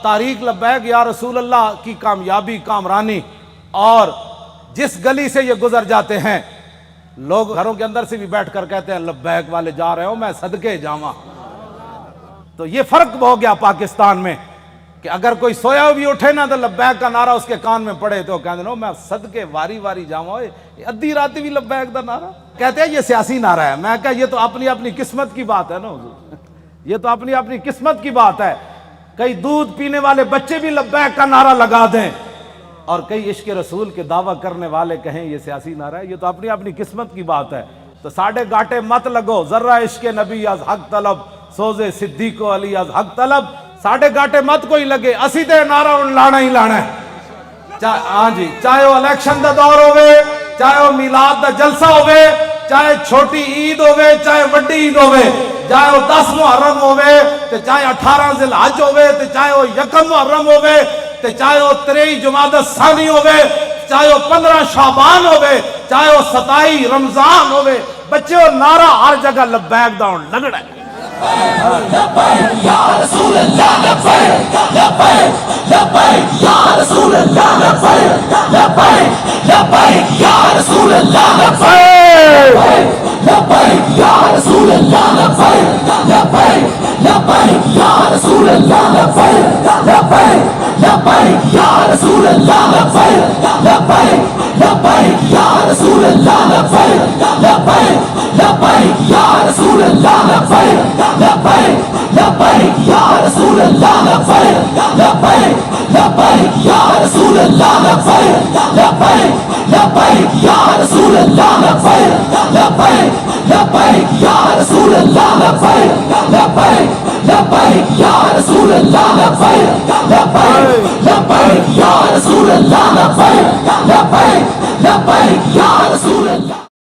तारीख लब्बैक या रसूल अल्लाह की कामयाबी कामरानी, और जिस गली से ये गुजर जाते हैं लोग घरों के अंदर से भी बैठ कर कहते हैं लब्बैक वाले जा रहे हो, मैं सदके जावा। तो ये फर्क हो गया पाकिस्तान में कि अगर कोई सोया भी उठे ना तो लब्बैक का नारा उसके कान में पड़े तो कहते नो मैं सदके वारी वारी जावा। अद्धी रात भी लब्बैक का नारा कहते हैं ये सियासी नारा है। मैं कहा ये तो अपनी अपनी किस्मत की बात है ना हुजूर, ये तो अपनी अपनी किस्मत की बात है। कई दूध पीने वाले बच्चे भी लब्बैक का नारा लगा दें और कई इश्क रसूल के दावा करने वाले कहें ये सियासी नारा है। ये तो अपनी अपनी किस्मत की बात है। तो साढ़े गाटे मत लगो, जर्रा इश्क नबी अज हक तलब, सोजे सिद्दीको अली अज हक तलब। साढ़े गाटे मत कोई लगे, असी ते नारा लाना ही लाना है। हाँ जी, चाहे वो इलेक्शन का दौर होवे, चाहे वो मिलाद का जलसा होवे, चाहे छोटी ईद होवे, चाहे वड्डी ईद होवे, चाहे वो 10 मुहर्रम होवे, ते चाहे 18 ज़िलहज होवे, ते चाहे वो 1 मुहर्रम होवे, ते चाहे वो 23 जुमादा सानी होवे, चाहे वो 15 शाबान होवे, चाहे वो 27 रमजान होवे, बच्चे वो नारा हर जगह लब्बैक दा लगड़ा है। लब्बैक या रसूल अल्लाह, लब्बैक लब्बैक लब्बैक या रसूल अल्लाह, लब्बैक लब्बैक लब्बैक या रसूल अल्लाह, लब्बैक लब्बैक या रसूल अल्लाह, लब्बैक लब्बैक लब्बैक या रसूल अल्लाह, लब्बैक लब्बैक लब्बैक या रसूल अल्लाह, लब्बैक लब्बैक लब्बैक या रसूल अल्लाह, लब्बैक लब्बैक लब्बैक या रसूल अल्लाह, लब्बैक लब्बैक लब्बैक या रसूल अल्लाह, लब्बैक लब्बैक लब्बैक या रसूल अल्लाह, लब्बैक लब्बैक लब्बैक या रसूल अल्लाह, लब्बैक लब्बैक लब्बैक या रसूल अल्लाह, लब्बैक लब्बैक लब्बैक या रसूल अल्लाह, लब्बैक लब्बैक लब्बैक या रसूल अल्लाह, लब्बैक लब्बैक लब्बैक या रसूल अल्लाह।